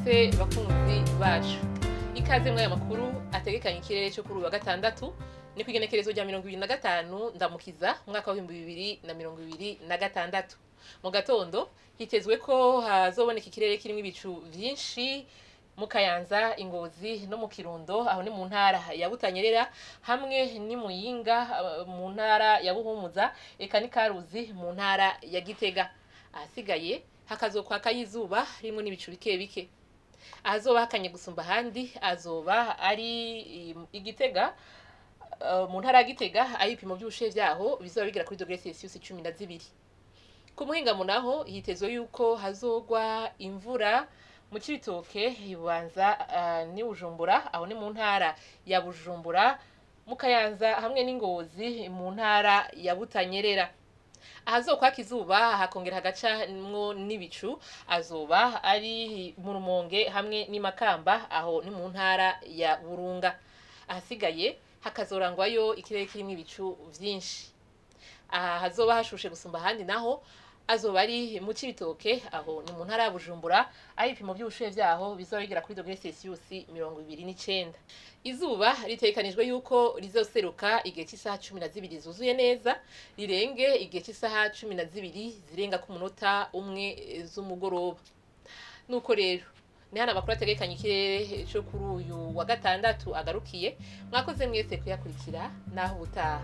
Mwaramutse bakunzi bacu. Ikaze mwaya makuru ategekanye ikirere cyo kuri uyu wa gatandatu ni kwigenekerezo rya 2025 ndamukiza mwaka wa 2026. Mu gatondo hitezwe ko hazoboneka ikirere kirimo ibicu vyinshi mu Kayanza, Ingozi no mu Kirundo, aho ni mu ntara ya Butanyerera hamwe ni Muyinga mu ntara ya Buhumuza, eka ni Karuzi mu ntara ya Gitega. Ahasigaye hakazokwaka yizuba rimwe n'ibicu bike bike. Ahazoba hakanye gusumba handi azoba ari Igitega, mu ntara ya Gitega aho ibipimo by'ubushuhe vyaho bizoba bigera kuri degre Celsius 12. Ku muhingamo naho hitezwe yuko hazogwa imvura mu Cibitoke, Ibubanza ni Bujumbura, aho ni mu ntara ya Bujumbura, mu Kayanza hamwe n'Ingozi mu ntara ya Butanyerera. Ahazokwaka izuba hakongera hagacamwo n'ibicu azoba ari mu Rumonge hamwe n'Imakamba, aho ni mu ntara ya Burunga. Ahasigaye hakazorangwayo ikirere kirimo ibicu vyinshi. Aha hazoba hashushe gusumba handi naho azoba ari mu Cibitoke, aho ni mu ntara ya Bujumbura, aho ibipimo by'ubushuhe vyaho bizoba bigera kuri degre Celsius 29. Izuba ritekanijwe yuko rizoseruka igihe cy'isaha 12 zuzuye neza, rirenge igihe cy'isaha 12 zirenga ku munota umwe z'umugoroba. Nuko rero ni hana makuru ategekanye ikirere cyo kuri uyu wa gatandatu agarukiye. Mwakoze mwese kuyakurikira naho ubutaha.